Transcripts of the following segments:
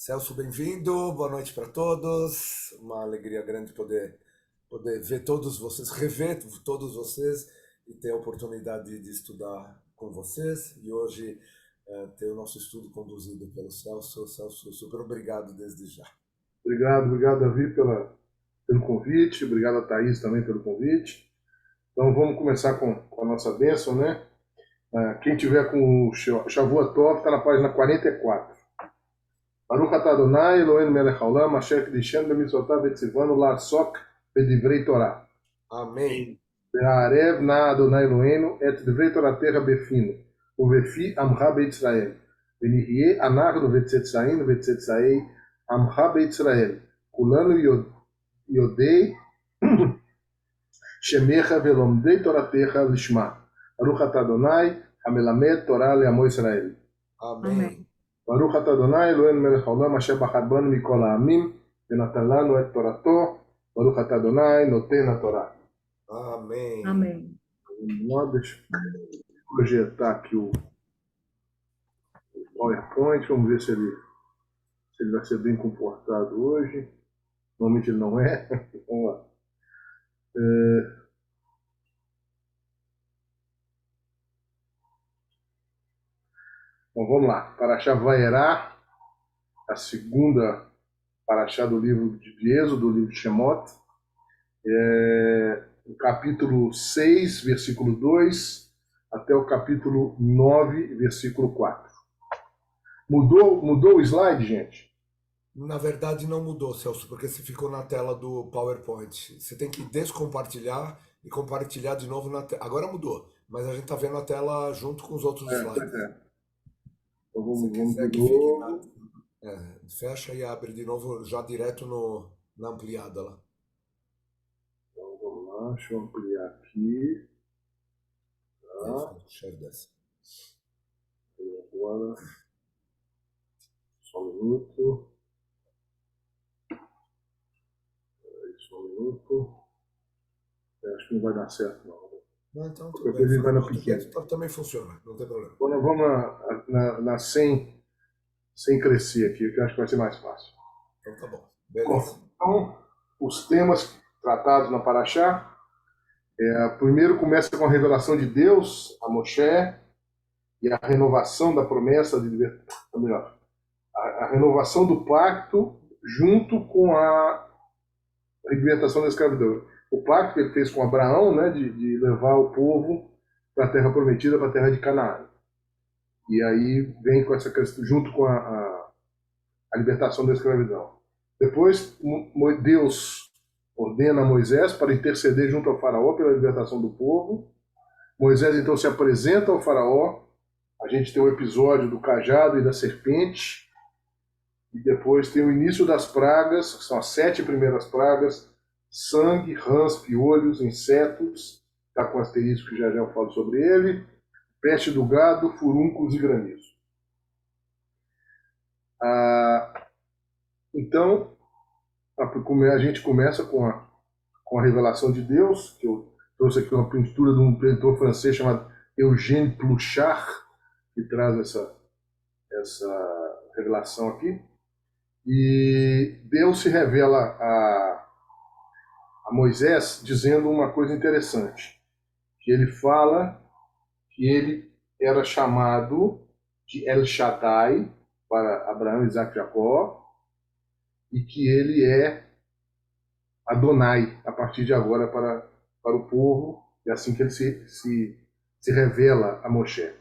Celso, bem-vindo. Boa noite para todos. Uma alegria grande poder ver todos vocês, rever todos vocês e ter a oportunidade de estudar com vocês. E hoje ter o nosso estudo conduzido pelo Celso. Celso, super obrigado desde já. Obrigado, Davi, pelo convite. Obrigado a Thaís também pelo convite. Então vamos começar com a nossa bênção, né? Quem tiver com o Shavua Tov está na página 44. Baruch atah Adonai Eloheinu melech haolam asher kiddushenu b'mitzvotav v'tzivanu la'asok b'divrei Torah. Amém. Ve'arev na Adonai Eloheinu et divrei Toratecha befinu uvefi amcha be'Yisrael. V'nihyeh anachnu v'tzetzainu v'tzetzai amcha be'Yisrael. Kulanu Yodei Shemecha velomdei Toratecha lishma. Baruch atah Adonai hamelamed Torah le'amo Israel. Amém. Baruch atah Adonai Eloheinu melech haolam asher bachar banu mikol ha'amim ונתן לנו את תורתו. ברוך אתה אדוני נותן התורה. Amém. Amém. Deixa eu projetar aqui o PowerPoint, vamos ver se ele vai ser bem comportado hoje. Normalmente ele não é. Vamos lá. Então vamos lá. Parashá Vaierá, a segunda Parashá do livro de Êxodo, do livro de Shemot. O capítulo 6, versículo 2, até o capítulo 9, versículo 4. Mudou o slide, gente? Na verdade não mudou, Celso, porque você ficou na tela do PowerPoint. Você tem que descompartilhar e compartilhar de novo na tela. Agora mudou, mas a gente tá vendo a tela junto com os outros slides. Então Se vamos quiser de que fique novo. fecha e abre de novo já direto na ampliada lá. Então vamos lá, deixa eu ampliar aqui. Share dessa. Agora, só um minuto. Só um minuto. Acho que não vai dar certo, não. Não, então tudo Qualquer coisa bem. vai na pequena. Também funciona, não tem problema. Então vamos na sem crescer aqui, que eu acho que vai ser mais fácil. Então tá bom. Beleza. Então, os temas tratados na Parashá. Primeiro começa com a revelação de Deus a Moshe e a renovação da promessa de libertação, melhor, a renovação do pacto junto com a libertação da escravidão. O pacto que ele fez com Abraão, né, de levar o povo para a terra prometida, para a terra de Canaã. E aí vem com essa questão, junto com a libertação da escravidão. Depois, Deus ordena a Moisés para interceder junto ao faraó pela libertação do povo. Moisés então se apresenta ao faraó. A gente tem o episódio do cajado e da serpente. E depois tem o início das pragas, que são as 7 primeiras pragas: sangue, rãs, piolhos, insetos. Está com asterisco que já eu falo sobre ele. Peste do gado, furúnculos e granizo. Então, a gente começa com a revelação de Deus, que eu trouxe aqui uma pintura de um pintor francês chamado Eugène Pluchart, que traz essa revelação aqui. E Deus se revela a Moisés dizendo uma coisa interessante, que ele fala que ele era chamado de El Shaddai para Abraão, Isaac e Jacó, e que ele é Adonai a partir de agora para o povo, é assim que ele se revela a Moshe.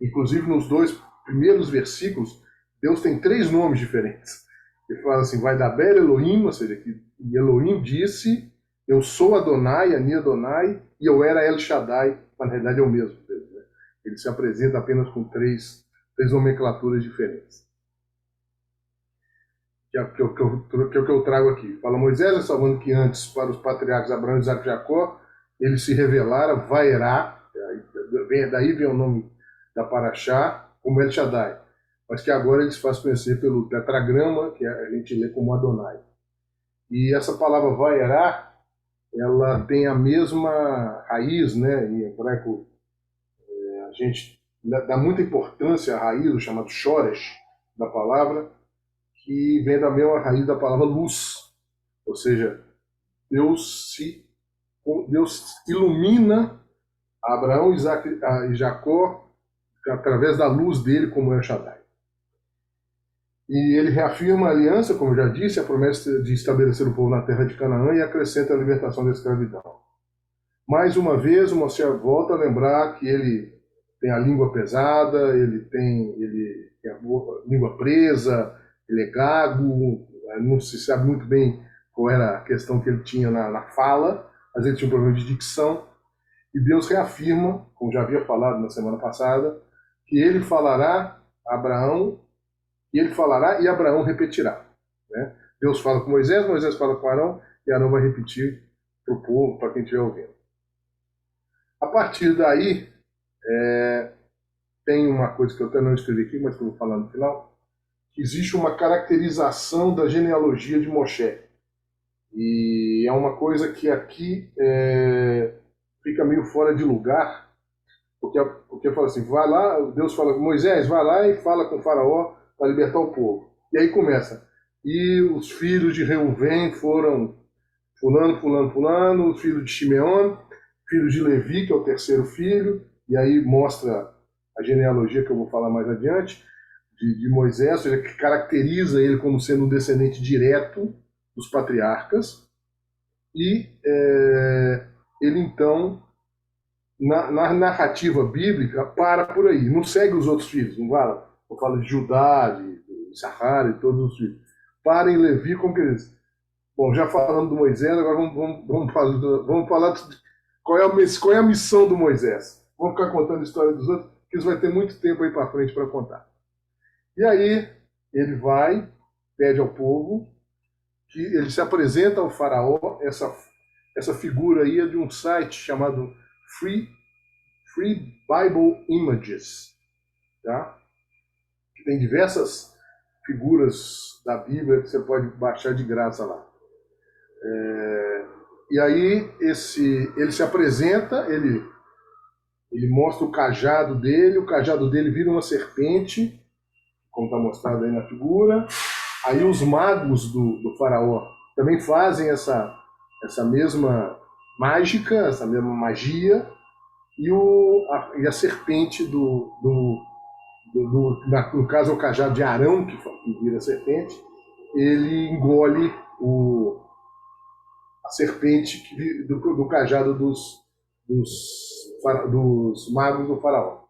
Inclusive nos 2 primeiros versículos, Deus tem 3 nomes diferentes. Ele fala assim, vai da Ber Elohim, ou seja, que Elohim disse, eu sou Adonai, Ani Adonai, e eu era El Shaddai, mas na realidade é o mesmo Deus, né? Ele se apresenta apenas com três nomenclaturas diferentes. Que é o que eu trago aqui. Fala Moisés, salvando que antes, para os patriarcas Abraão, Isaac e Jacó, ele se revelara, Vairá, daí vem o nome da Parashá, como El Shaddai, mas que agora ele se faz conhecer pelo tetragrama, que a gente lê como Adonai. E essa palavra Vairá, ela tem a mesma raiz, né? Em hebraico, a gente dá muita importância à raiz, o chamado Shoresh da palavra, que vem da mesma raiz da palavra luz, ou seja, Deus ilumina Abraão, Isaac e Jacó através da luz dele como El Shaddai. E ele reafirma a aliança, como eu já disse, a promessa de estabelecer o povo na terra de Canaã e acrescenta a libertação da escravidão. Mais uma vez, o Moshe volta a lembrar que ele tem a língua pesada, ele tem a língua presa, ele é gago, não se sabe muito bem qual era a questão que ele tinha na fala, mas ele tinha um problema de dicção. E Deus reafirma, como já havia falado na semana passada, que ele falará a Abraão, e ele falará e Abraão repetirá. Né? Deus fala com Moisés, Moisés fala com Arão, e Arão vai repetir para o povo, para quem estiver ouvindo. A partir daí, tem uma coisa que eu até não escrevi aqui, mas que eu vou falar no final, que existe uma caracterização da genealogia de Moshe. E é uma coisa que aqui fica meio fora de lugar, porque fala assim, vai lá, Deus fala com Moisés, vai lá e fala com o faraó para libertar o povo. E aí começa, e os filhos de Reuvém foram fulano, fulano, fulano, os filhos de Shimeon, filho de Levi, que é o terceiro filho, e aí mostra a genealogia que eu vou falar mais adiante, de Moisés, ou seja, que caracteriza ele como sendo um descendente direto dos patriarcas, e ele então, na narrativa bíblica, para por aí, não segue os outros filhos, não fala de Judá, de Sahara e todos os filhos. Para em Levi, como que eles... Bom, já falando do Moisés, agora vamos falar qual é a missão do Moisés. Vamos ficar contando a história dos outros, que isso vai ter muito tempo aí para frente para contar. E aí, ele vai, pede ao povo, que ele se apresenta ao faraó, essa figura aí é de um site chamado Free Bible Images, tá? Que tem diversas figuras da Bíblia que você pode baixar de graça lá. E aí ele se apresenta, ele mostra o cajado dele vira uma serpente, como está mostrado aí na figura. Aí os magos do faraó também fazem essa mesma mágica, essa mesma magia, e a serpente no caso é o cajado de Arão, que vira serpente, ele engole a serpente do cajado dos magos do faraó.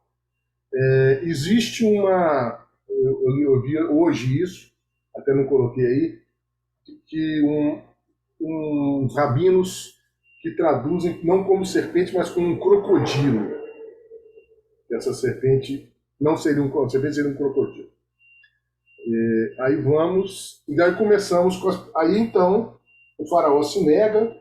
Existe eu vi hoje isso, até não coloquei aí, que uns rabinos que traduzem não como serpente, mas como um crocodilo. Essa serpente não seria serpente, seria um crocodilo. E daí começamos aí então o faraó se nega,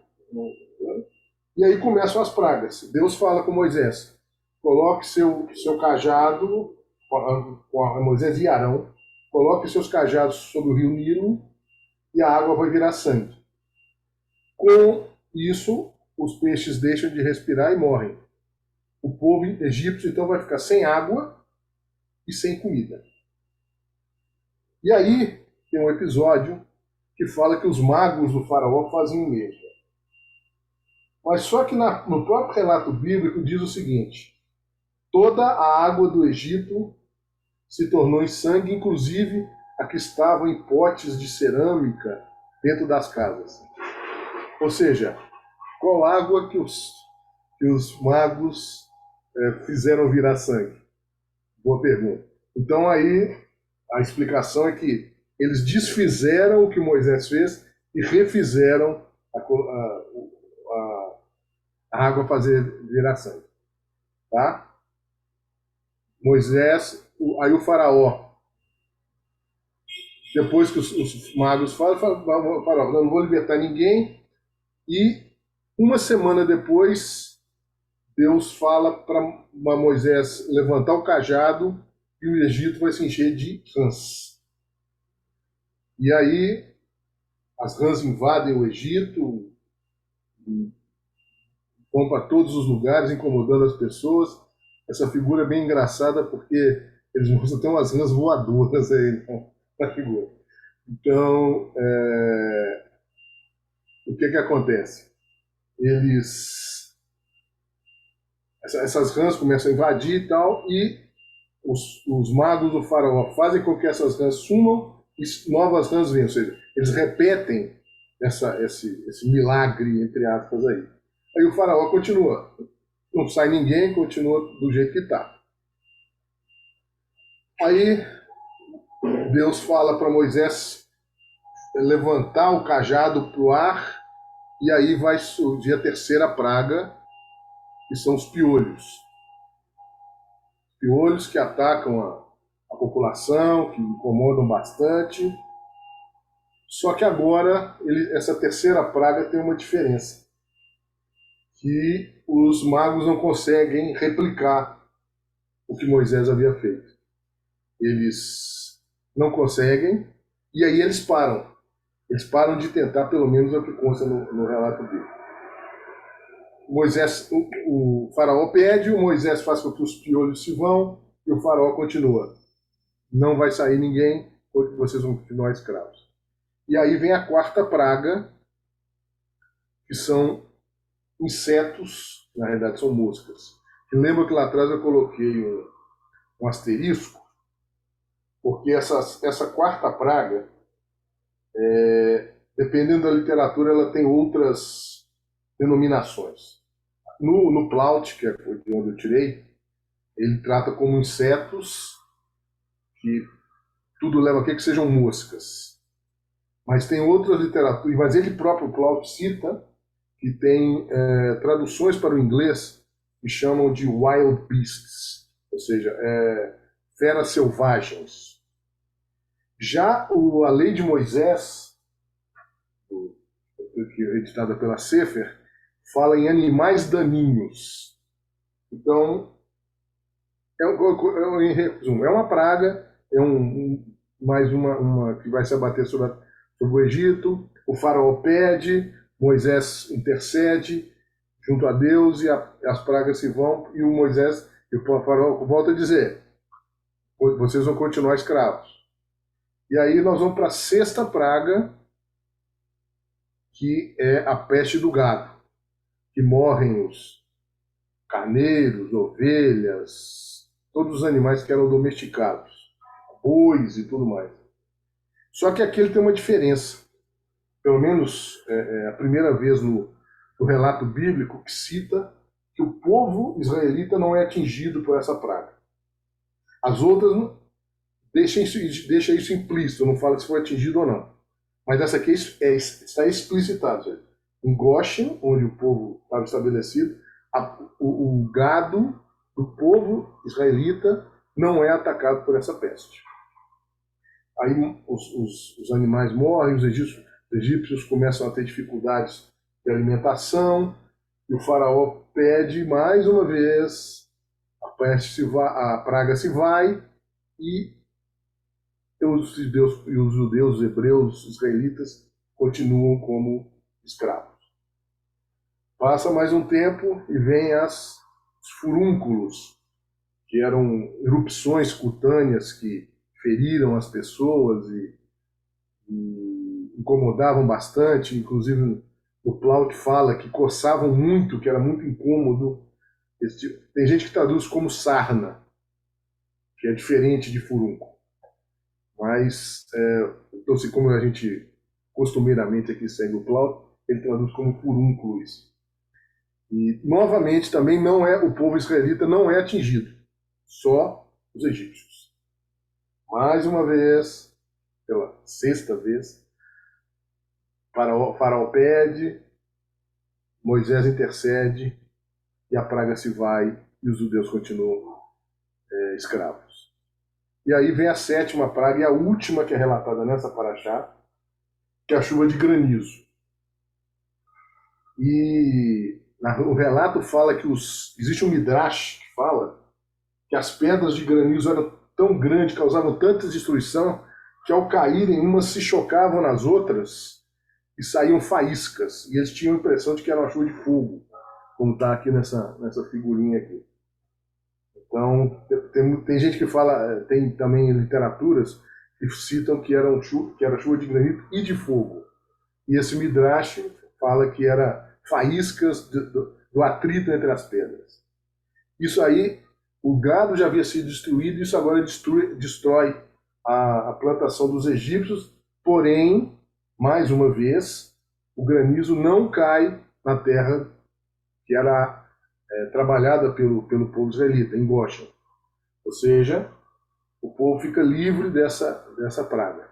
e aí começam as pragas. Deus fala com Moisés, coloque seu cajado, com Moisés e Arão, coloque seus cajados sobre o rio Nilo e a água vai virar sangue. Com isso, os peixes deixam de respirar e morrem. O povo egípcio então vai ficar sem água e sem comida. E aí tem um episódio que fala que os magos do faraó fazem o mesmo. Mas só que no próprio relato bíblico diz o seguinte: toda a água do Egito se tornou em sangue, inclusive a que estava em potes de cerâmica dentro das casas. Ou seja, qual água que os magos fizeram virar sangue? Boa pergunta. Então aí a explicação é que eles desfizeram o que Moisés fez e refizeram a água fazer virar sangue. Tá? Moisés, aí o faraó, depois que os magos falam, faraó, não vou libertar ninguém, e uma semana depois, Deus fala para Moisés levantar o cajado e o Egito vai se encher de rãs. E aí, as rãs invadem o Egito, vão para todos os lugares, incomodando as pessoas. Essa figura é bem engraçada porque eles mostram até umas rãs voadoras aí na figura. Então, o que que acontece? Essas rãs começam a invadir e tal, e os magos do faraó fazem com que essas rãs sumam e novas rãs venham. Ou seja, eles repetem esse milagre, entre aspas, aí. Aí o faraó continua. Não sai ninguém, continua do jeito que está. Aí Deus fala para Moisés levantar o cajado para o ar, e aí vai surgir a terceira praga, que são os piolhos. Piolhos que atacam a população, que incomodam bastante. Só que agora essa terceira praga tem uma diferença, que os magos não conseguem replicar o que Moisés havia feito. Eles não conseguem, e aí eles param. Eles param de tentar, pelo menos é o que consta no relato dele. Moisés, o faraó pede, o Moisés faz com que os piolhos se vão, e o faraó continua. Não vai sair ninguém, porque vocês vão continuar escravos. E aí vem a quarta praga, que são insetos, na realidade são moscas. E lembra que lá atrás eu coloquei um asterisco, porque essa quarta praga, dependendo da literatura, ela tem outras denominações. No Plaut, que é de onde eu tirei, ele trata como insetos, que tudo leva a que sejam moscas. Mas tem outras literaturas, mas ele próprio, Plaut, cita que tem traduções para o inglês que chamam de wild beasts, ou seja, feras selvagens. Já a lei de Moisés, que é editada pela Sefer, fala em animais daninhos. Então, em resumo, é uma praga, mais uma que vai se abater sobre o Egito. O faraó pede, Moisés intercede junto a Deus e as pragas se vão, e o Moisés e o faraó volta a dizer: vocês vão continuar escravos. E aí nós vamos para a sexta praga, que é a peste do gado, que morrem os carneiros, ovelhas, todos os animais que eram domesticados, bois e tudo mais. Só que aqui ele tem uma diferença. Pelo menos a primeira vez no relato bíblico que cita que o povo israelita não é atingido por essa praga. As outras deixam isso implícito, não fala se foi atingido ou não. Mas essa aqui está explicitado. Em Goshen, onde o povo estava estabelecido, o gado do povo israelita não é atacado por essa peste. Aí os animais morrem, os egípcios começam a ter dificuldades de alimentação, e o faraó pede mais uma vez, a praga se vai, e os judeus, os hebreus, os israelitas continuam como escravos. Passa mais um tempo e vem os furúnculos, que eram erupções cutâneas que feriram as pessoas e incomodavam bastante. Inclusive, o Plaut fala que coçavam muito, que era muito incômodo. Tem gente que traduz como sarna, que é diferente de furúnculo. Mas, então, assim, como a gente costumeiramente aqui segue o Plaut, ele traduz como furúnculo isso. E, novamente, também o povo israelita não é atingido, só os egípcios. Mais uma vez, pela sexta vez, Faraó pede, Moisés intercede, e a praga se vai, e os judeus continuam escravos. E aí vem a sétima praga, e a última que é relatada nessa paraxá, que é a chuva de granizo. E o relato fala que existe um midrash que fala que as pedras de granizo eram tão grandes, causavam tanta destruição, que ao caírem, umas se chocavam nas outras e saíam faíscas. E eles tinham a impressão de que era uma chuva de fogo, como está aqui nessa figurinha aqui. Então, tem gente que fala, tem também literaturas e citam que era chuva de granizo e de fogo. E esse Midrash fala que era faíscas do atrito entre as pedras. Isso aí, o gado já havia sido destruído, isso agora destrói a plantação dos egípcios, porém, mais uma vez, o granizo não cai na terra que era trabalhada pelo povo israelita, em Goshen. Ou seja, o povo fica livre dessa praga.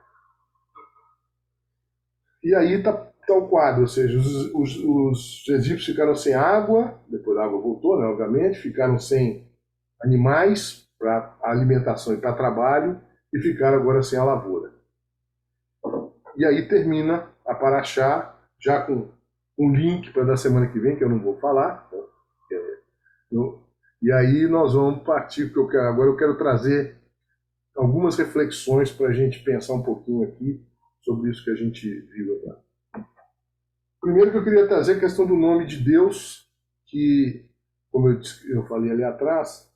E aí está o quadro, ou seja, os egípcios ficaram sem água, depois a água voltou, né, obviamente, ficaram sem animais para alimentação e para trabalho, e ficaram agora sem a lavoura. E aí termina a Paraxá, já com um link para da semana que vem, que eu não vou falar. E aí nós vamos partir, porque agora eu quero trazer algumas reflexões para a gente pensar um pouquinho aqui sobre isso que a gente viu agora. Primeiro que eu queria trazer a questão do nome de Deus, que, como eu falei ali atrás,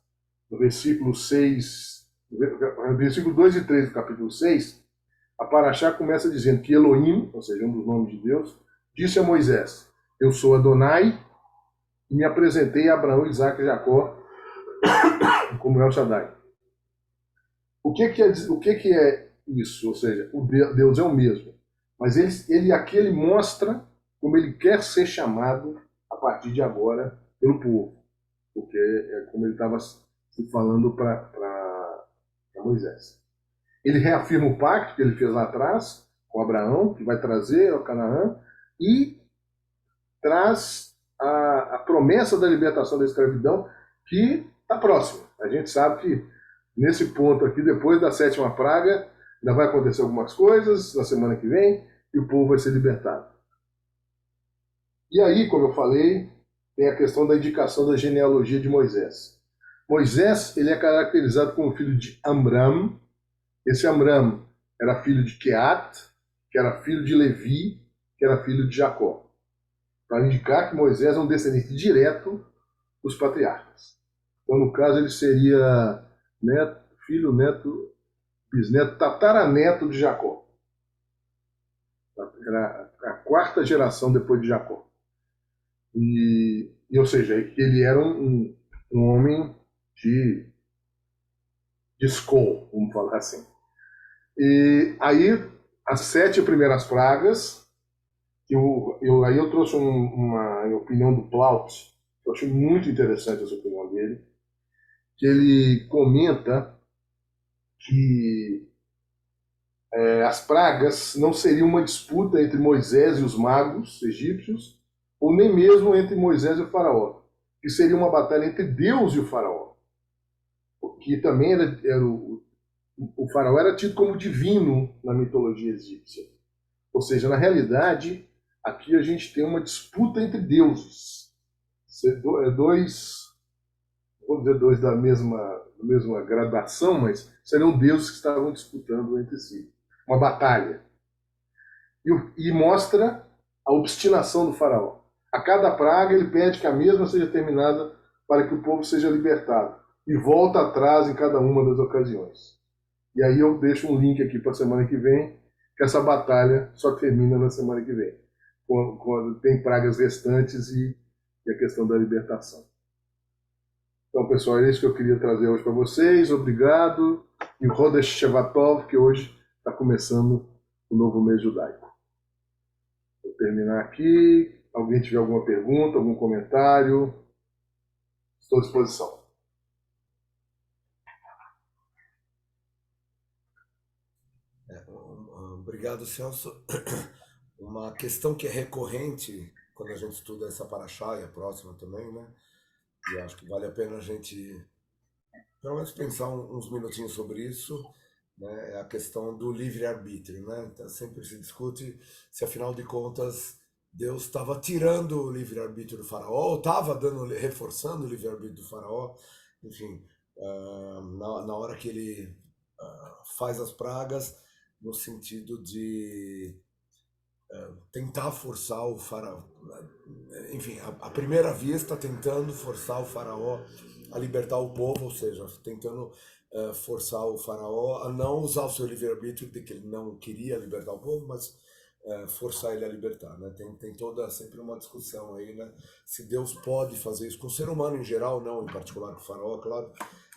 no versículo 6, versículo 2 e 3 do capítulo 6, a Paraxá começa dizendo que Elohim, ou seja, um dos nomes de Deus, disse a Moisés: eu sou Adonai, e me apresentei a Abraão, Isaac e Jacó como El Shaddai. O que é isso? Ou seja, o Deus é o mesmo, mas aqui ele mostra como ele quer ser chamado a partir de agora pelo povo, porque é como ele estava falando para Moisés. Ele reafirma o pacto que ele fez lá atrás com Abraão, que vai trazer ao Canaã, e traz a promessa da libertação da escravidão, que está próxima. A gente sabe que nesse ponto aqui, depois da sétima praga, ainda vai acontecer algumas coisas na semana que vem, e o povo vai ser libertado. E aí, como eu falei, tem a questão da indicação da genealogia de Moisés. Moisés, ele é caracterizado como filho de Amram. Esse Amram era filho de Keat, que era filho de Levi, que era filho de Jacó. Para indicar que Moisés é um descendente direto dos patriarcas. Então, no caso, ele seria neto, filho, neto, bisneto, tataraneto de Jacó. Era a quarta geração depois de Jacó. Ou seja, ele era um homem de escol, vamos falar assim. E aí, as 7 primeiras pragas, aí eu trouxe uma opinião do Plaut, eu achei muito interessante essa opinião dele, que ele comenta que as pragas não seriam uma disputa entre Moisés e os magos egípcios, ou nem mesmo entre Moisés e o faraó, que seria uma batalha entre Deus e o faraó, que também o faraó era tido como divino na mitologia egípcia. Ou seja, na realidade, aqui a gente tem uma disputa entre deuses. Dois, vou dizer dois da mesma gradação, mas seriam deuses que estavam disputando entre si. Uma batalha. E mostra a obstinação do faraó. A cada praga ele pede que a mesma seja terminada para que o povo seja libertado. E volta atrás em cada uma das ocasiões. E aí eu deixo um link aqui para a semana que vem, que essa batalha só termina na semana que vem, quando tem pragas restantes e a questão da libertação. Então, pessoal, é isso que eu queria trazer hoje para vocês. Obrigado. E o Rodesh Shevatov, que hoje está começando o novo mês judaico. Vou terminar aqui. Alguém tiver alguma pergunta, algum comentário? Estou à disposição. Obrigado, Celso. Uma questão que é recorrente quando a gente estuda essa paraxá e a próxima também, né? E acho que vale a pena a gente, pelo menos, pensar uns minutinhos sobre isso, né? É a questão do livre-arbítrio, né? Então, sempre se discute se, afinal de contas, Deus estava tirando o livre-arbítrio do faraó, ou estava reforçando o livre-arbítrio do faraó, enfim, na hora que ele faz as pragas, no sentido de tentar forçar o faraó, enfim, à primeira vista, tentando forçar o faraó a libertar o povo, ou seja, tentando forçar o faraó a não usar o seu livre-arbítrio de que ele não queria libertar o povo, mas forçar ele a libertar, né? Tem toda sempre uma discussão aí, né? Se Deus pode fazer isso com o ser humano em geral, não em particular com o faraó, claro,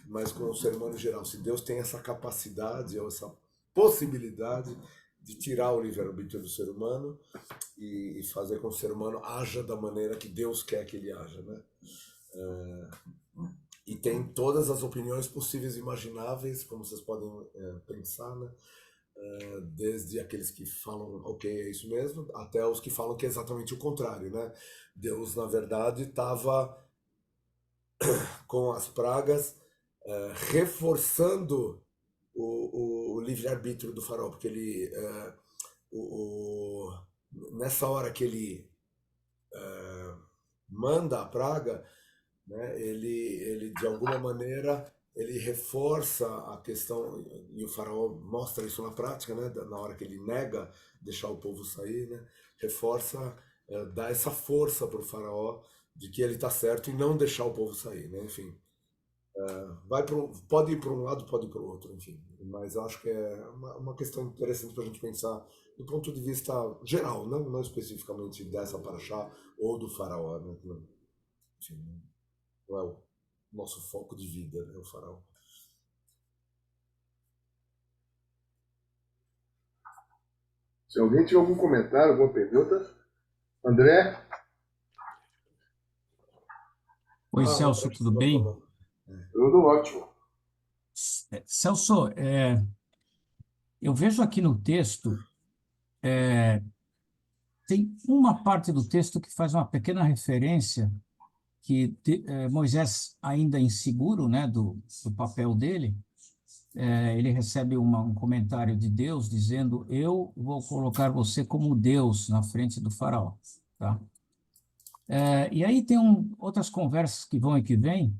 mas com o ser humano em geral. Se Deus tem essa capacidade ou essa possibilidade de tirar o livre-arbítrio do ser humano e fazer com que o ser humano haja da maneira que Deus quer que ele haja, né? E tem todas as opiniões possíveis e imagináveis, como vocês podem pensar, né? Desde aqueles que falam, ok, é isso mesmo, até os que falam que é exatamente o contrário, né? Deus, na verdade, estava com as pragas reforçando o livre-arbítrio do faraó, porque ele, nessa hora que ele manda a praga, né, ele de alguma maneira ele reforça a questão, e o faraó mostra isso na prática, né, na hora que ele nega deixar o povo sair, né, reforça, dá essa força para o faraó de que ele está certo em não deixar o povo sair, né, enfim. Pode ir para um lado, pode ir para o outro, enfim. Mas acho que é uma questão interessante para a gente pensar do ponto de vista geral, não especificamente dessa paraxá ou do faraó, né? Enfim, não é o nosso foco de vida, né, o faraó. Se alguém tiver algum comentário, alguma pergunta, André? Oi, Celso, tudo bem? Tudo ótimo. Celso, eu vejo aqui no texto, tem uma parte do texto que faz uma pequena referência que Moisés, ainda inseguro, né, do papel dele, ele recebe um comentário de Deus dizendo: eu vou colocar você como Deus na frente do faraó, tá? E aí tem outras conversas que vão e que vêm,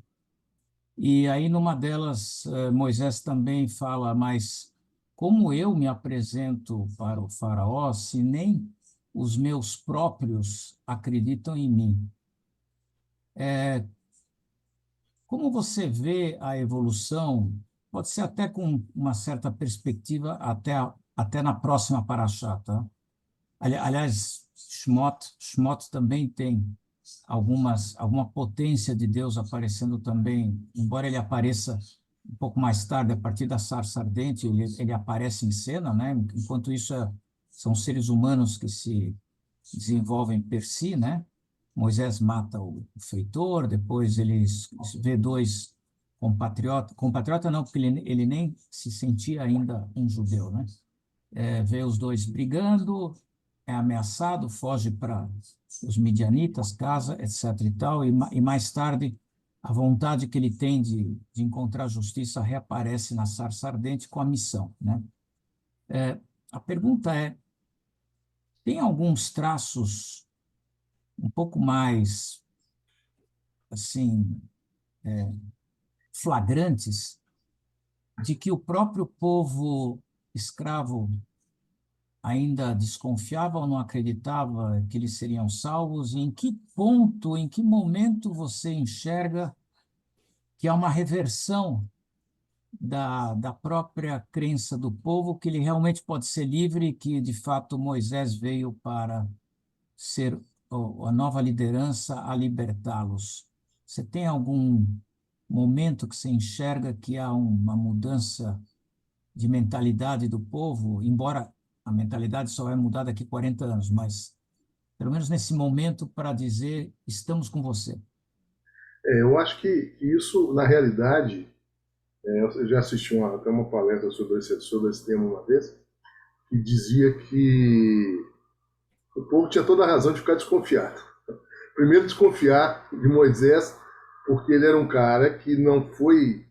e aí numa delas Moisés também fala: mas como eu me apresento para o faraó se nem os meus próprios acreditam em mim? Como você vê a evolução? Pode ser até com uma certa perspectiva até na próxima paraxá, tá? Aliás, Shmot também tem alguma potência de Deus aparecendo também, embora ele apareça um pouco mais tarde, a partir da sarça ardente, ele aparece em cena, né? Enquanto isso são seres humanos que se desenvolvem per si, né? Moisés mata o feitor, depois ele vê dois compatriota não, porque ele nem se sentia ainda um judeu, né? Vê os dois brigando, é ameaçado, foge para os midianitas, casa, etc. e tal, e mais tarde a vontade que ele tem de encontrar justiça reaparece na sarça ardente com a missão, né? A pergunta é, tem alguns traços um pouco mais, assim, flagrantes de que o próprio povo escravo ainda desconfiava ou não acreditava que eles seriam salvos? E em que ponto, em que momento você enxerga que há uma reversão da própria crença do povo, que ele realmente pode ser livre e que, de fato, Moisés veio para ser a nova liderança a libertá-los? Você tem algum momento que você enxerga que há uma mudança de mentalidade do povo, embora a mentalidade só vai mudar daqui a 40 anos, mas pelo menos nesse momento para dizer: estamos com você? Eu acho que isso, na realidade, eu já assisti até uma palestra sobre esse tema uma vez, que dizia que o povo tinha toda a razão de ficar desconfiado. Primeiro, desconfiar de Moisés, porque ele era um cara que não foi,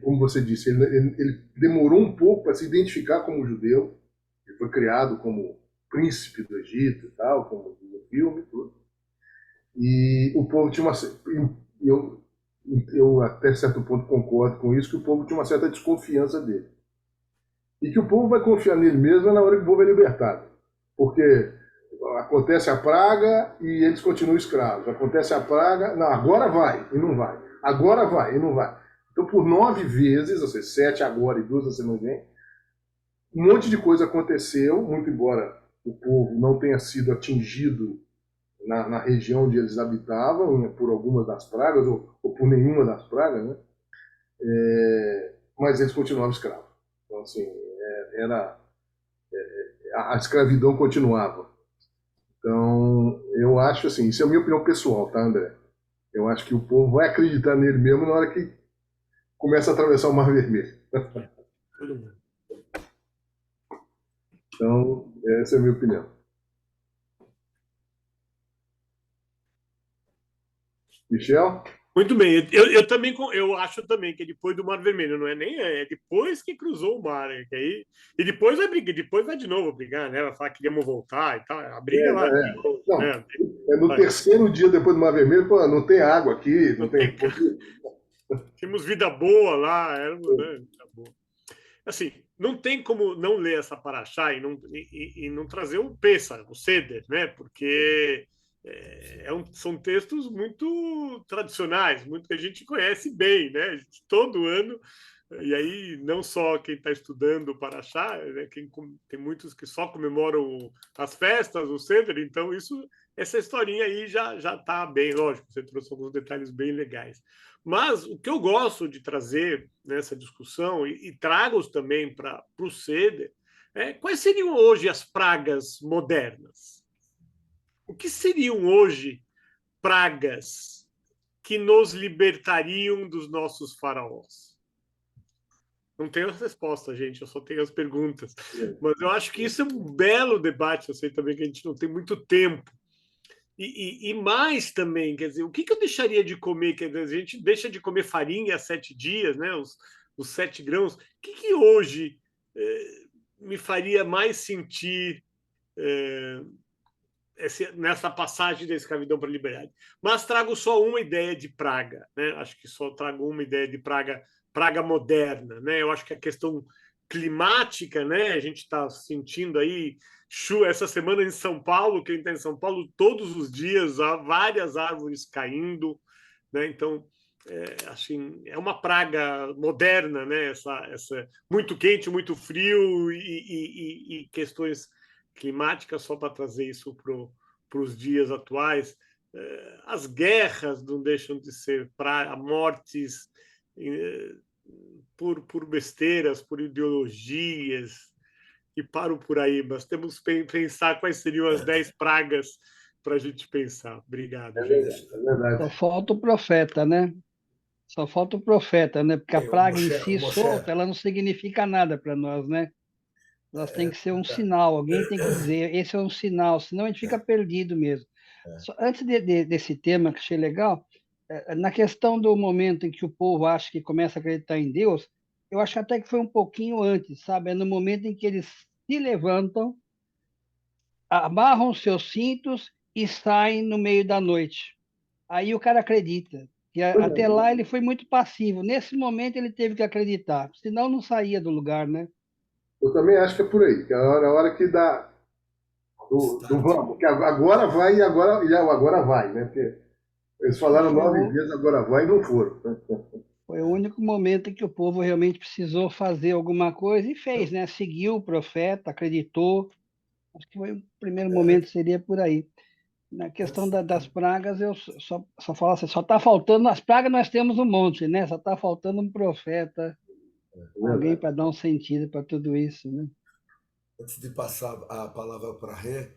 como você disse, ele demorou um pouco para se identificar como judeu. Ele foi criado como príncipe do Egito e tal, como no filme e tudo. E o povo tinha uma. Eu, eu até certo ponto concordo com isso, que o povo tinha uma certa desconfiança dele. E que o povo vai confiar nele mesmo na hora que o povo é libertado. Porque acontece a praga e eles continuam escravos. Acontece a praga, não, agora vai e não vai. Agora vai e não vai. Então, por 9 vezes, ou seja, 7 agora e 2 na semana que vem, um monte de coisa aconteceu, muito embora o povo não tenha sido atingido na região onde eles habitavam, né, por algumas das pragas, ou por nenhuma das pragas, né? Mas eles continuavam escravos. Então, assim, era, a escravidão continuava. Então, eu acho assim, isso é a minha opinião pessoal, tá, André? Eu acho que o povo vai acreditar nele mesmo na hora que começa a atravessar o Mar Vermelho. Então, essa é a minha opinião. Michel? Muito bem, eu também eu acho também que depois do Mar Vermelho, não é nem depois que cruzou o mar, que aí, e depois vai brigar, depois vai de novo brigar, né? Vai falar que queríamos voltar e tal. A briga lá. Não, Né? no terceiro dia depois do Mar Vermelho, pô, não tem água aqui, não tem. Tínhamos vida boa lá, éramos, né? Vida boa. Assim, não tem como não ler essa paraxá e não trazer o Pessa, o Seder, né? Porque são textos muito tradicionais, muito que a gente conhece bem, né? Todo ano, e aí não só quem está estudando o paraxá, né? Tem muitos que só comemoram as festas, o Seder, então essa historinha aí já está bem, lógico, você trouxe alguns detalhes bem legais. Mas o que eu gosto de trazer nessa discussão, e trago também para o Seder, quais seriam hoje as pragas modernas? O que seriam hoje pragas que nos libertariam dos nossos faraós? Não tenho as respostas, gente, eu só tenho as perguntas. Mas eu acho que isso é um belo debate, eu sei também que a gente não tem muito tempo. E mais também, quer dizer, o que eu deixaria de comer? Quer dizer, a gente deixa de comer farinha há 7 dias, né? Os 7 grãos. O que hoje me faria mais sentir nessa passagem da escravidão para a liberdade? Mas trago só uma ideia de praga, né? Acho que só trago uma ideia de praga moderna, né? Eu acho que a questão climática, né? A gente está sentindo aí essa semana em São Paulo, quem está em São Paulo, todos os dias há várias árvores caindo, né? Então, assim, é uma praga moderna, né? Essa muito quente, muito frio e questões climáticas, só para trazer isso para os dias atuais. As guerras não deixam de ser mortes por besteiras, por ideologias, e paro por aí, mas temos que pensar quais seriam as 10 pragas para a gente pensar. Obrigado, gente. É verdade. Só falta o profeta, né? Só falta o profeta, né? Porque a praga em si solta, ela não significa nada para nós, né? Elas têm que ser um sinal, alguém tem que dizer, esse é um sinal, senão a gente fica perdido mesmo. Antes desse tema, que achei legal, na questão do momento em que o povo acha que começa a acreditar em Deus, eu acho até que foi um pouquinho antes, sabe? É no momento em que eles se levantam, amarram seus cintos e saem no meio da noite. Aí o cara acredita. E até lá ele foi muito passivo. Nesse momento ele teve que acreditar, senão não saía do lugar, né? Eu também acho que é por aí, que é a hora que dá do vamos, que agora vai e agora vai, né? Porque eles falaram 9 vezes, agora vai e não foram. Foi o único momento em que o povo realmente precisou fazer alguma coisa e fez, né? Seguiu o profeta, acreditou. Acho que foi o primeiro momento, seria por aí. Na questão das pragas, eu só falo assim, só está faltando, as pragas nós temos um monte, né? Só está faltando um profeta, alguém para dar um sentido para tudo isso, né? Antes de passar a palavra para Rê,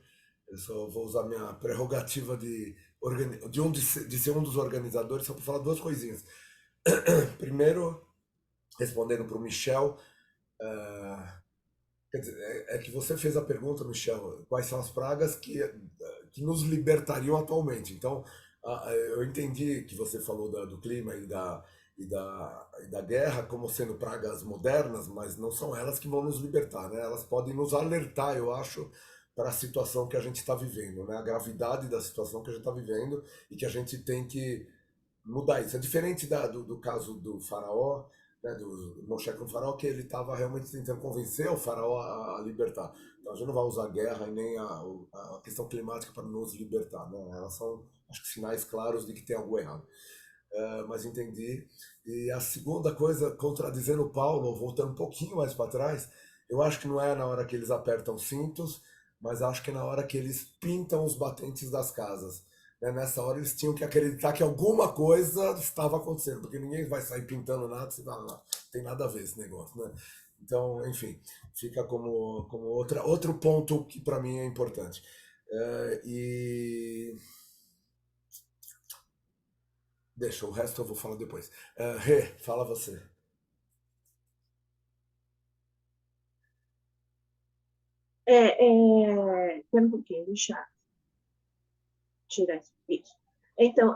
eu só vou usar minha prerrogativa de ser um dos organizadores, só para falar duas coisinhas. Primeiro, respondendo para o Michel, quer dizer, é que você fez a pergunta, Michel, quais são as pragas que nos libertariam atualmente. Então, eu entendi que você falou do clima e da guerra como sendo pragas modernas, mas não são elas que vão nos libertar, né? Elas podem nos alertar, eu acho, para a situação que a gente está vivendo, né? A gravidade da situação que a gente está vivendo e que a gente tem que mudar isso. É diferente do caso do faraó, né, do Moshe com o faraó, que ele estava realmente tentando convencer o faraó a libertar. Então a gente não vai usar a guerra e nem a questão climática para nos libertar, né? Elas são, acho que, sinais claros de que tem algo errado. mas entendi. E a segunda coisa, contradizendo Paulo, voltando um pouquinho mais para trás, eu acho que não é na hora que eles apertam cintos, mas acho que é na hora que eles pintam os batentes das casas. Né? Nessa hora eles tinham que acreditar que alguma coisa estava acontecendo, porque ninguém vai sair pintando nada, se não, não tem nada a ver esse negócio, né? Então, enfim, fica como outro ponto que para mim é importante. E deixa, o resto eu vou falar depois. Rê, fala você. Espera um pouquinho, deixa eu tirar isso. Então,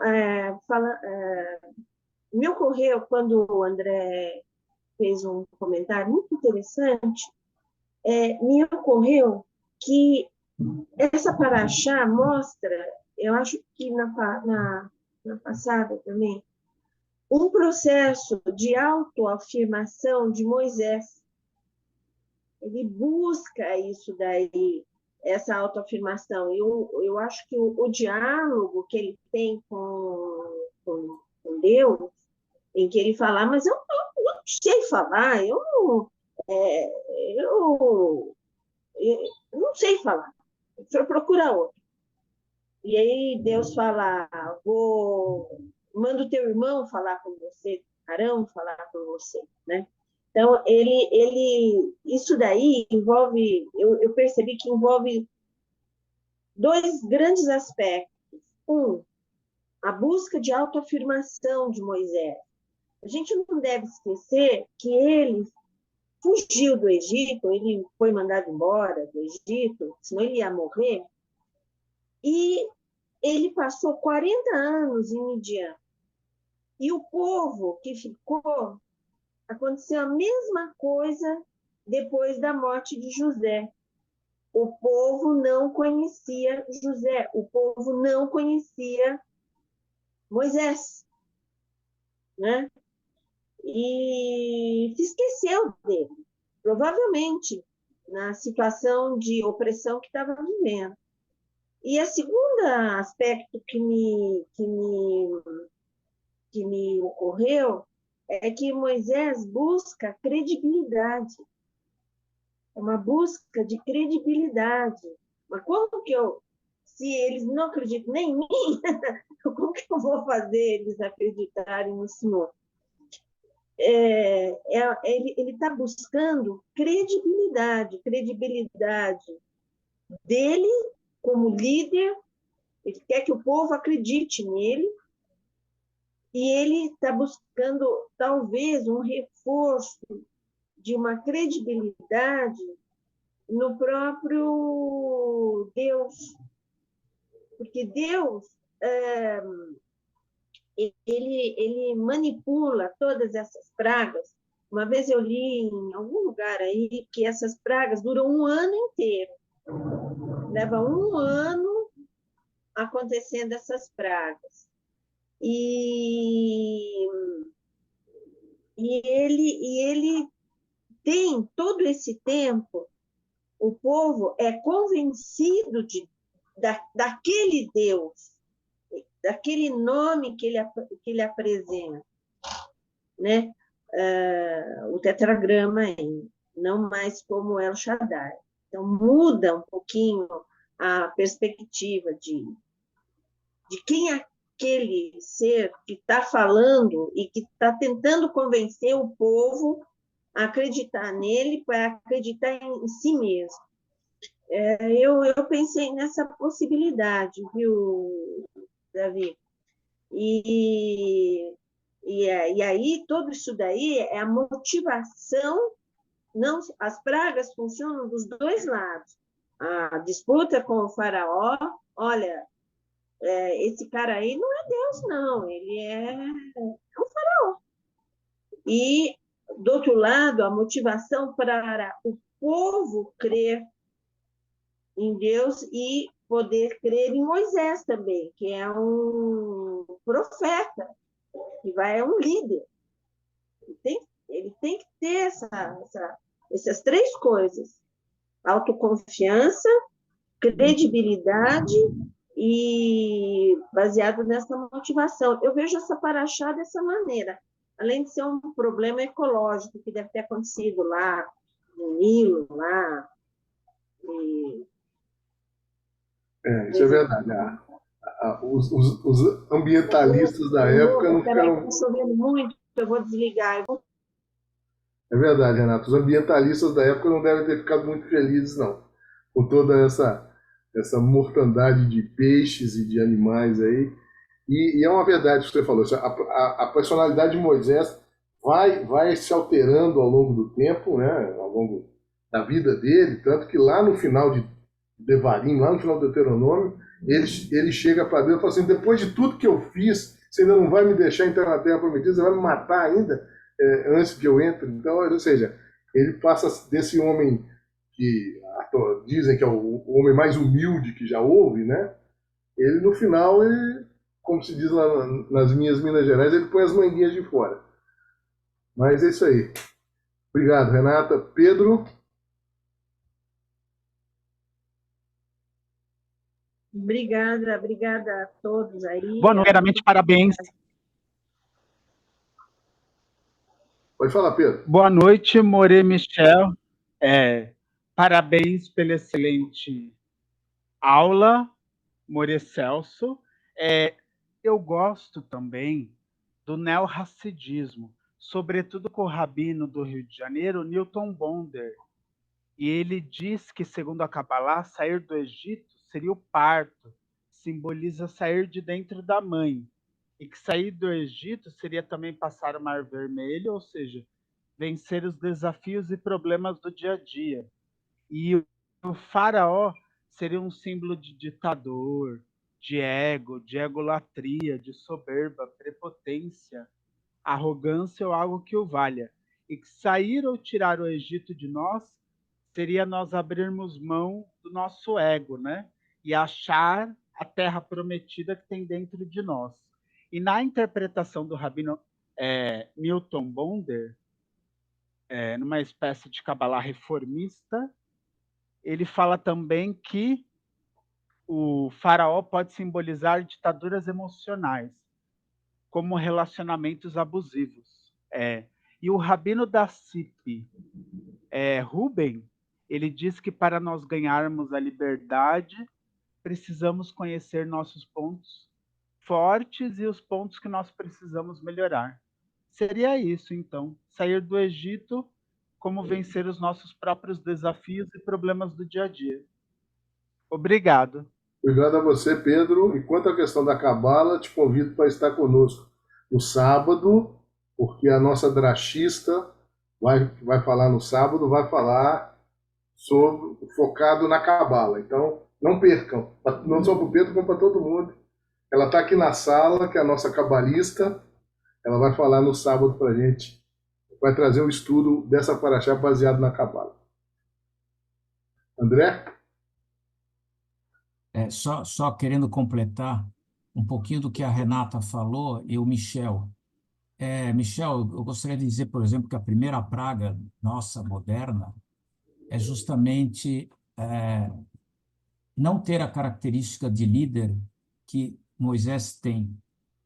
me ocorreu, quando o André fez um comentário muito interessante, me ocorreu que essa paraxá mostra, eu acho que na passada também, um processo de autoafirmação de Moisés. Ele busca isso daí, essa autoafirmação. Eu acho que o diálogo que ele tem com Deus, em que ele fala, mas eu não sei falar, eu, eu não sei falar, o senhor procura outro. E aí Deus fala, manda o teu irmão falar com você, Arão falar com você, né? Então, isso daí envolve, eu percebi que envolve dois grandes aspectos. Um, a busca de autoafirmação de Moisés. A gente não deve esquecer que ele fugiu do Egito, ele foi mandado embora do Egito, senão ele ia morrer, e ele passou 40 anos em Midian. E o povo que ficou, aconteceu a mesma coisa depois da morte de José. O povo não conhecia José, o povo não conhecia Moisés, né? E se esqueceu dele, provavelmente na situação de opressão que estava vivendo. E a segunda aspecto que me ocorreu é que Moisés busca credibilidade. É uma busca de credibilidade. Mas como que se eles não acreditam nem em mim, como que eu vou fazer eles acreditarem no Senhor? Ele está buscando credibilidade dele como líder, ele quer que o povo acredite nele, e ele está buscando, talvez, um reforço de uma credibilidade no próprio Deus. Porque Deus, ele manipula todas essas pragas. Uma vez eu li em algum lugar aí que essas pragas duram um ano inteiro. Leva um ano acontecendo essas pragas. E ele tem todo esse tempo, o povo é convencido daquele Deus, daquele nome que ele apresenta, né? O tetragrama aí, não mais como El Shaddai. Então, muda um pouquinho a perspectiva de quem é aquele ser que está falando e que está tentando convencer o povo a acreditar nele, para acreditar em si mesmo. Eu pensei nessa possibilidade, viu, Davi? E aí, tudo isso daí é a motivação, não, as pragas funcionam dos dois lados. A disputa com o faraó, olha, esse cara aí não é Deus, não, ele é um faraó. E, do outro lado, a motivação para o povo crer em Deus e poder crer em Moisés também, que é um profeta, que é um líder. Ele tem que ter essas três coisas: autoconfiança, credibilidade e baseado nessa motivação. Eu vejo essa paraxá dessa maneira, além de ser um problema ecológico que deve ter acontecido lá no Nilo, lá. Isso é verdade. Os ambientalistas da época não Peraí, ficaram. estou chovendo muito, eu vou desligar. É verdade, Renato. Os ambientalistas da época não devem ter ficado muito felizes, não, com toda essa mortandade de peixes e de animais aí. E é uma verdade o que você falou. A personalidade de Moisés vai se alterando ao longo do tempo, né, ao longo da vida dele, tanto que lá no final de Devarim, lá no final do Deuteronômio, ele chega para Deus e fala assim: depois de tudo que eu fiz, você ainda não vai me deixar entrar na Terra Prometida, você vai me matar ainda antes que eu entre. Então, ou seja, ele passa desse homem que dizem que é o homem mais humilde que já houve, né? Ele no final, como se diz lá nas minhas Minas Gerais, ele põe as manguinhas de fora. Mas é isso aí. Obrigado, Renata. Pedro? Obrigada a todos aí. Boa noite, primeiramente, parabéns. Pode falar, Pedro. Boa noite, More Michel. Parabéns pela excelente aula, More Celso. Eu gosto também do neorracidismo, sobretudo com o rabino do Rio de Janeiro, Newton Bonder. E ele diz que, segundo a Kabbalah, sair do Egito seria o parto, simboliza sair de dentro da mãe. E que sair do Egito seria também passar o Mar Vermelho, ou seja, vencer os desafios e problemas do dia a dia. E o faraó seria um símbolo de ditador, de ego, de egolatria, de soberba, prepotência, arrogância ou algo que o valha. E que sair ou tirar o Egito de nós seria nós abrirmos mão do nosso ego, né? E achar a terra prometida que tem dentro de nós. E na interpretação do rabino Newton Bonder, numa espécie de Kabbalah reformista, ele fala também que o faraó pode simbolizar ditaduras emocionais, como relacionamentos abusivos. E o rabino da CIP, Rubem, ele diz que para nós ganharmos a liberdade, precisamos conhecer nossos pontos fortes e os pontos que nós precisamos melhorar. Seria isso, então, sair do Egito, como vencer os nossos próprios desafios e problemas do dia a dia. Obrigado. Obrigado a você, Pedro. E quanto à questão da Cabala, te convido para estar conosco no sábado, porque a nossa drachista vai falar no sábado, vai falar focado na Cabala. Então, não percam, não só para o Pedro, como para todo mundo. Ela está aqui na sala, que é a nossa cabalista. Ela vai falar no sábado para a gente. Vai trazer um estudo dessa paraxá baseado na Cabala. André? Só querendo completar um pouquinho do que a Renata falou e o Michel. Michel, eu gostaria de dizer, por exemplo, que a primeira praga nossa, moderna, é justamente não ter a característica de líder que Moisés tem.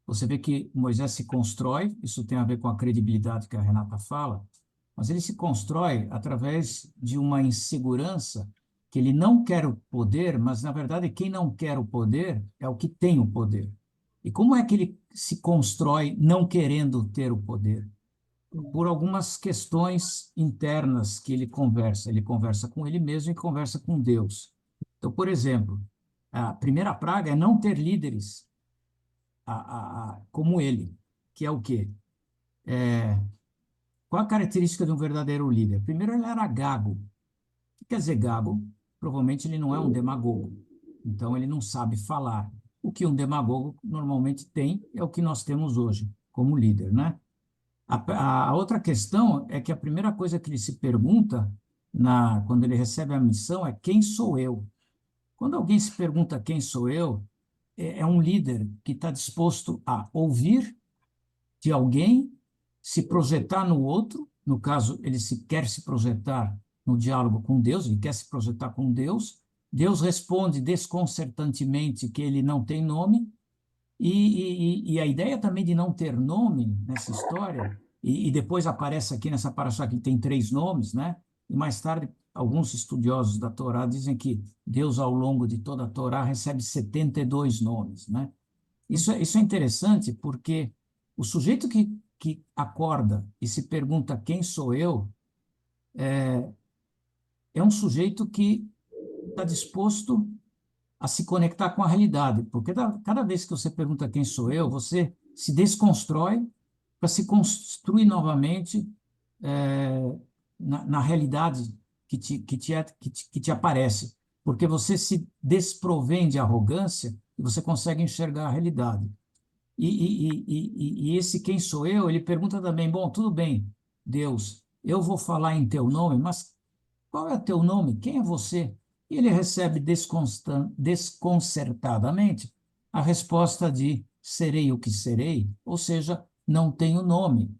Você vê que Moisés se constrói, isso tem a ver com a credibilidade que a Renata fala, mas ele se constrói através de uma insegurança que ele não quer o poder, mas, na verdade, quem não quer o poder é o que tem o poder. E como é que ele se constrói não querendo ter o poder? Por algumas questões internas que ele conversa. Ele conversa com ele mesmo e conversa com Deus. Então, por exemplo, a primeira praga é não ter líderes como ele, que é o quê? Qual a característica de um verdadeiro líder? Primeiro, ele era gago. O que quer dizer gago? Provavelmente ele não é um demagogo. Então, ele não sabe falar. O que um demagogo normalmente tem é o que nós temos hoje como líder, né? A outra questão é que a primeira coisa que ele se pergunta quando ele recebe a missão é: quem sou eu? Quando alguém se pergunta quem sou eu, é um líder que está disposto a ouvir de alguém, se projetar no outro. No caso, ele quer se projetar no diálogo com Deus, ele quer se projetar com Deus, Deus responde desconcertantemente que ele não tem nome, e a ideia também de não ter nome nessa história, e depois aparece aqui nessa paraxá que tem 3 nomes, né? E mais tarde, alguns estudiosos da Torá dizem que Deus, ao longo de toda a Torá, recebe 72 nomes, né? Isso é interessante porque o sujeito que acorda e se pergunta quem sou eu, é um sujeito que está disposto a se conectar com a realidade, porque cada vez que você pergunta quem sou eu, você se desconstrói para se construir novamente na realidade que te aparece, porque você se desprovém de arrogância e você consegue enxergar a realidade. E esse quem sou eu, ele pergunta também, bom, tudo bem, Deus, eu vou falar em teu nome, mas qual é o teu nome? Quem é você? E ele recebe desconcertadamente a resposta de serei o que serei, ou seja, não tenho nome.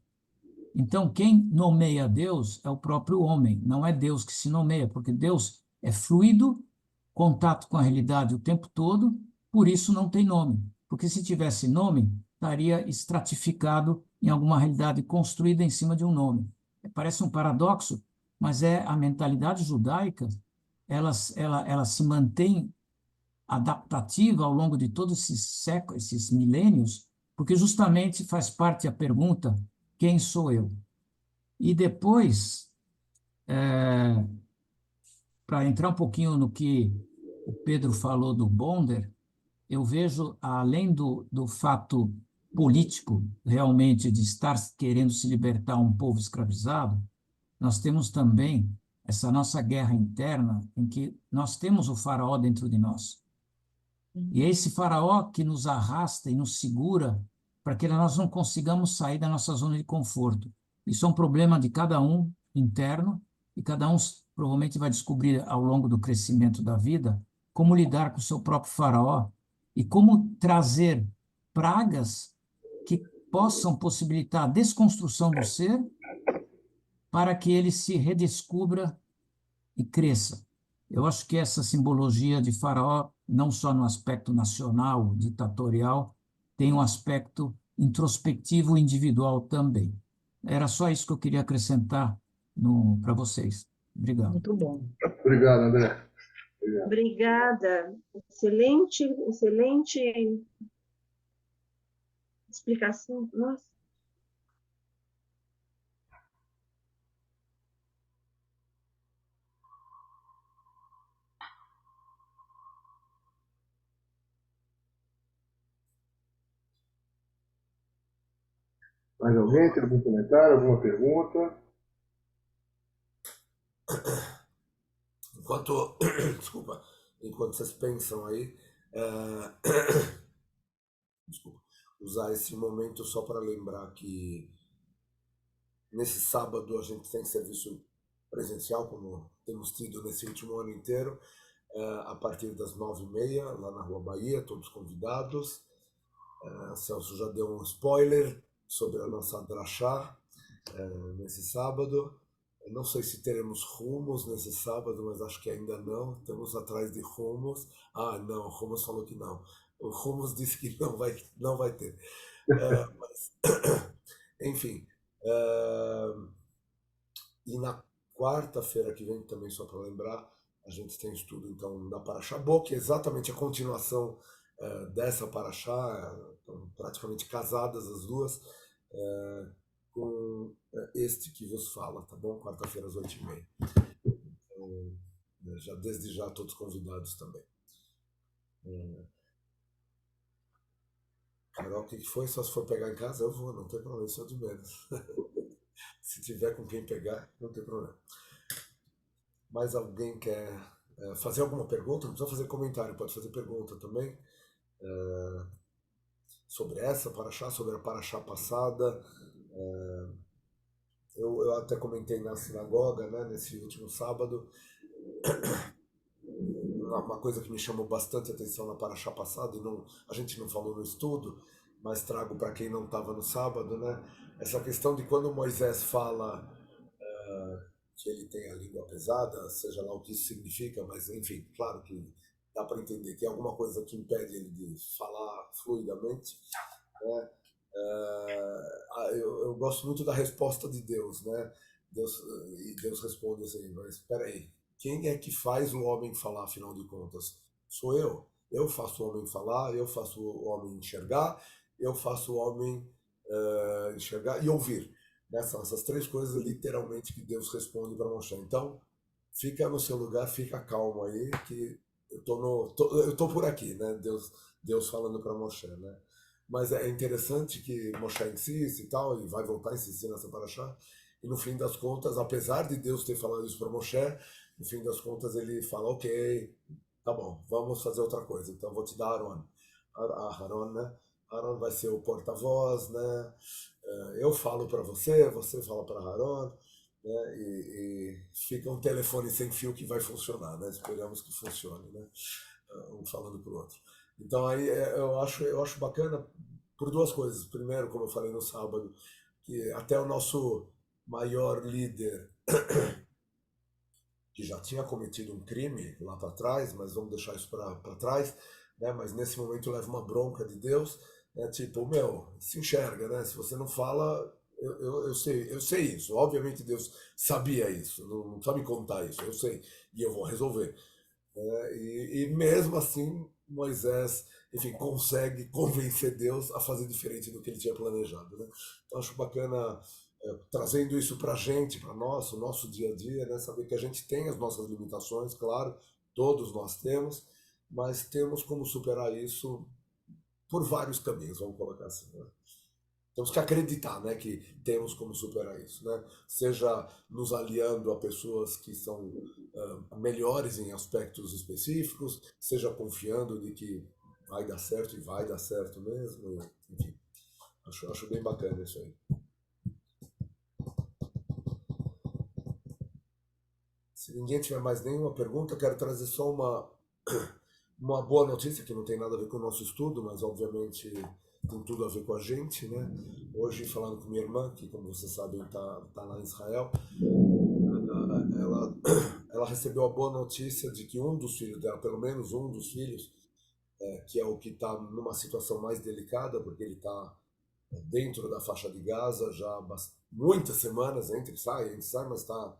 Então, quem nomeia Deus é o próprio homem, não é Deus que se nomeia, porque Deus é fluido, contato com a realidade o tempo todo, por isso não tem nome. Porque se tivesse nome, estaria estratificado em alguma realidade construída em cima de um nome. Parece um paradoxo, mas a mentalidade judaica, ela se mantém adaptativa ao longo de todos esses séculos, esses milênios, porque justamente faz parte a pergunta: quem sou eu? E depois, para entrar um pouquinho no que o Pedro falou do Bonder, eu vejo, além do fato político, realmente, de estar querendo se libertar um povo escravizado, nós temos também essa nossa guerra interna, em que nós temos o faraó dentro de nós. E é esse faraó que nos arrasta e nos segura para que nós não consigamos sair da nossa zona de conforto. Isso é um problema de cada um interno, e cada um provavelmente vai descobrir ao longo do crescimento da vida como lidar com o seu próprio faraó e como trazer pragas que possam possibilitar a desconstrução do ser para que ele se redescubra e cresça. Eu acho que essa simbologia de Faraó, não só no aspecto nacional, ditatorial, tem um aspecto introspectivo individual também. Era só isso que eu queria acrescentar para vocês. Obrigado. Muito bom. Obrigado, André. Obrigado. Obrigada. Excelente, excelente explicação. Nossa. Mais alguém tem algum comentário, alguma pergunta? Desculpa, enquanto vocês pensam aí, desculpa, usar esse momento só para lembrar que nesse sábado a gente tem serviço presencial, como temos tido nesse último ano inteiro, a partir das 9h30, lá na Rua Bahia, todos convidados. Celso já deu um spoiler sobre a nossa drachá nesse sábado. Eu não sei se teremos rumos nesse sábado, mas acho que ainda não. Estamos atrás de rumos. Ah, não, o Rumos falou que não. O Rumos disse que não vai ter. Mas, enfim. E na quarta-feira que vem, também só para lembrar, a gente tem estudo então da Paraxá Bo, que é exatamente a continuação dessa Paraxá, estão praticamente casadas as duas, com este que vos fala, tá bom? Quarta-feira às 8h30. Então, desde já todos convidados também. Carol, o que foi? Só se for pegar em casa, eu vou, não tem problema, isso é de menos. Se tiver com quem pegar, não tem problema. Mais alguém quer fazer alguma pergunta? Não precisa fazer comentário, pode fazer pergunta também. Sobre essa paraxá, sobre a paraxá passada. Eu até comentei na sinagoga, né, nesse último sábado, uma coisa que me chamou bastante atenção na paraxá passada, e a gente não falou no estudo, mas trago para quem não estava no sábado, né, essa questão de quando Moisés fala que ele tem a língua pesada, seja lá o que isso significa, mas enfim, claro que dá para entender que é alguma coisa que impede ele de falar fluidamente, né? Eu gosto muito da resposta de Deus, né? Deus responde assim, mas espera aí, quem é que faz o homem falar, afinal de contas? Sou eu. Eu faço o homem falar, eu faço o homem enxergar, eu faço o homem enxergar e ouvir. Né? São essas três coisas literalmente que Deus responde para Moshe. Então, fica no seu lugar, fica calmo aí, que eu tô por aqui, né? Deus falando para Moshe, né? Mas é interessante que Moshe insiste e tal, e vai voltar a insistir nessa paraxá, e no fim das contas, apesar de Deus ter falado isso para Moshe, no fim das contas ele fala, ok, tá bom, vamos fazer outra coisa, então vou te dar Aaron. Aaron, né? Aaron vai ser o porta-voz, né? Eu falo para você, você fala para Aaron, né? E fica um telefone sem fio que vai funcionar, né? Esperamos que funcione, né? Um falando para o outro. Então aí eu acho bacana por duas coisas. Primeiro, como eu falei no sábado, que até o nosso maior líder, que já tinha cometido um crime lá para trás, mas vamos deixar isso para trás, né? Mas nesse momento leva uma bronca de Deus, né? Tipo, meu, se enxerga, né? Se você não fala, eu sei isso. Obviamente Deus sabia isso, não precisa me contar isso, eu sei, e eu vou resolver. E mesmo assim, Moisés, enfim, consegue convencer Deus a fazer diferente do que ele tinha planejado, né? Então acho bacana trazendo isso para a gente, para nós, o nosso dia a dia, né? Saber que a gente tem as nossas limitações, claro, todos nós temos, mas temos como superar isso por vários caminhos, vamos colocar assim, né? Temos que acreditar, né, que temos como superar isso, né? Seja nos aliando a pessoas que são melhores em aspectos específicos, seja confiando de que vai dar certo e vai dar certo mesmo, enfim. Acho bem bacana isso aí. Se ninguém tiver mais nenhuma pergunta, quero trazer só uma boa notícia que não tem nada a ver com o nosso estudo, mas obviamente tem tudo a ver com a gente, né? Hoje, falando com minha irmã, que como vocês sabem tá lá em Israel, ela recebeu a boa notícia de que um dos filhos dela, pelo menos um dos filhos, que é o que está numa situação mais delicada, porque ele está dentro da faixa de Gaza já há muitas semanas, entra e sai, mas está,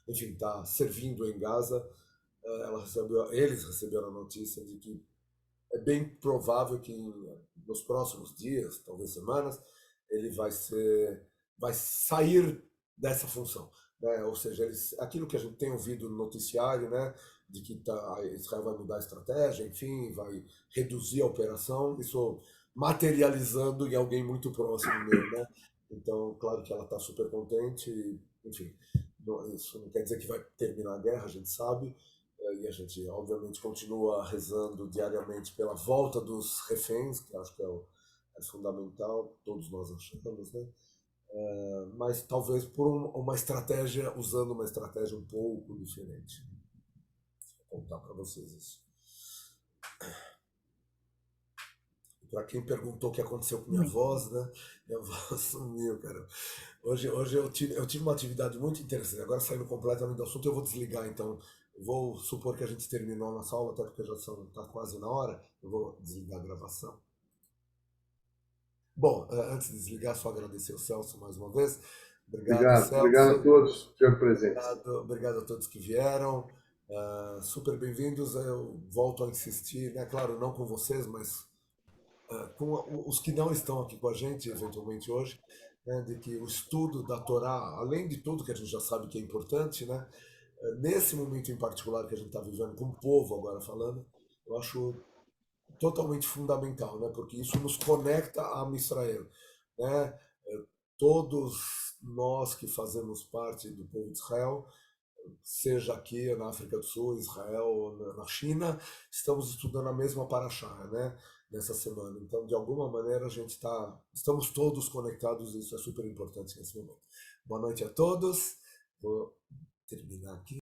enfim, está servindo em Gaza. Eles receberam a notícia de que é bem provável que nos próximos dias, talvez semanas, ele vai sair dessa função, né? Ou seja, aquilo que a gente tem ouvido no noticiário, né, de que Israel vai mudar a estratégia, enfim, vai reduzir a operação, isso materializando em alguém muito próximo meu, né? Então, claro que ela está super contente, enfim, isso não quer dizer que vai terminar a guerra, a gente sabe, e a gente, obviamente, continua rezando diariamente pela volta dos reféns, que acho que é fundamental, todos nós achamos, né? Mas talvez por uma estratégia, usando uma estratégia um pouco diferente. Vou contar para vocês isso. Para quem perguntou o que aconteceu com minha voz, né? Minha voz sumiu, cara. Hoje eu tive uma atividade muito interessante. Agora, saindo completamente do assunto, eu vou desligar, então. Vou supor que a gente terminou a nossa aula, até porque já está quase na hora. Eu vou desligar a gravação. Bom, antes de desligar, só agradecer ao Celso mais uma vez. Obrigado, Celso. Obrigado a todos que estiveram presentes. Obrigado a todos que vieram. Super bem-vindos. Eu volto a insistir, né? Claro, não com vocês, mas com os que não estão aqui com a gente, eventualmente hoje, né? De que o estudo da Torá, além de tudo que a gente já sabe que é importante, né? Nesse momento em particular que a gente está vivendo, com o povo agora falando, eu acho totalmente fundamental, né? Porque isso nos conecta a Israel, né? Todos nós que fazemos parte do povo de Israel, seja aqui na África do Sul, Israel ou na China, estamos estudando a mesma paraxá, né? Nessa semana. Então, de alguma maneira, estamos todos conectados e isso é super importante nesse momento. Boa noite a todos. Vou terminar aqui.